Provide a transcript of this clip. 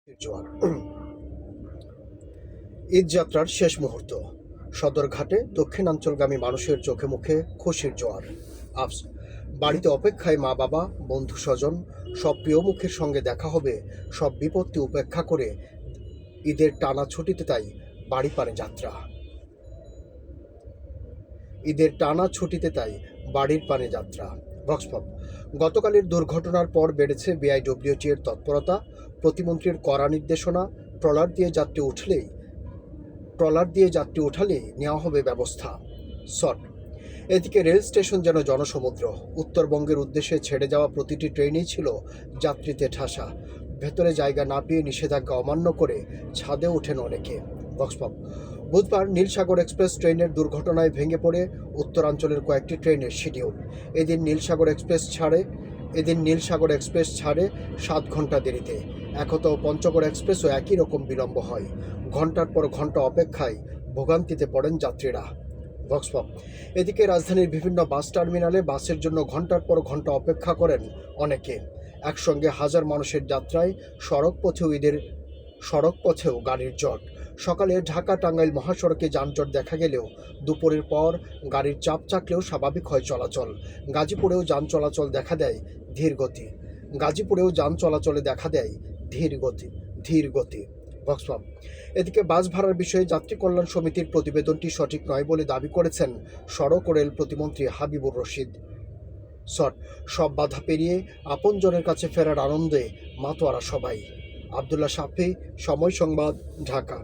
জোয়ার ঈদ যাত্রার শেষ মুহূর্ত সদরঘাটে দক্ষিণাঞ্চলগামী মানুষের চোখে মুখে খুশির জোয়ার। বাড়িতে অপেক্ষায় মা বাবা, বন্ধু স্বজন, সব প্রিয় মুখের সঙ্গে দেখা হবে। সব বিপত্তি উপেক্ষা করে ঈদের টানা ছুটিতে তাই বাড়ি পানে যাত্রা। ঈদের টানা ছুটিতে তাই বাড়ির পানে যাত্রা। ভক্সপপ। গতকালের দুর্ঘটনার পর বেড়েছে বিআইডব্লিউটি এর তৎপরতা। প্রতিমন্ত্রীর কড়া নির্দেশনা, ট্রলার দিয়ে যাত্রী উঠালেই নেওয়া হবে ব্যবস্থা। শট। এদিকে রেল স্টেশন যেন জনসমুদ্র। উত্তরবঙ্গের উদ্দেশ্যে ছেড়ে যাওয়া প্রতিটি ট্রেনেই ছিল যাত্রীতে ঠাসা। ভেতরে জায়গা না পেয়ে নিষেধাজ্ঞা অমান্য করে ছাদে ওঠেন অনেকে। ভক্সপপ। বুধবার নীলসাগর এক্সপ্রেস ট্রেনের দুর্ঘটনায় ভেঙে পড়ে উত্তরাঞ্চলের কয়েকটি ট্রেনের শিডিউল। এদিন নীলসাগর এক্সপ্রেস ছাড়ে 7 ঘন্টা দেরিতে। একতা ও পঞ্চগড় এক্সপ্রেসও একই রকম বিলম্ব হয়। ঘন্টার পর ঘন্টা অপেক্ষায় ভোগান্তিতে পড়েন যাত্রীরা। ভক্সপপ। এদিকে রাজধানীর বিভিন্ন বাস টার্মিনালে বাসের জন্য ঘন্টার পর ঘন্টা অপেক্ষা করেন অনেকে। একসঙ্গে হাজার মানুষের যাত্রায় সড়ক পথেও গাড়ির জট। সকালে ঢাকা টাঙ্গাইল মহাসড়কে যানজট দেখা গেলেও দুপুরের পর গাড়ির চাপ চাকলেও স্বাভাবিক হয় চলাচল। গাজীপুরেও যান চলাচলে দেখা দেয় ধীর গতি। ভক্সপপ। এদিকে বাস ভাড়ার বিষয়ে যাত্রী কল্যাণ সমিতির প্রতিবেদনটি সঠিক নয় বলে দাবি করেছেন সড়ক ও রেল প্রতিমন্ত্রী হাবিবুর রশিদ। সব বাধা পেরিয়ে আপনজনের কাছে ফেরার আনন্দে মাতোয়ারা সবাই। আবদুল্লাহ শাফি, সময় সংবাদ, ঢাকা।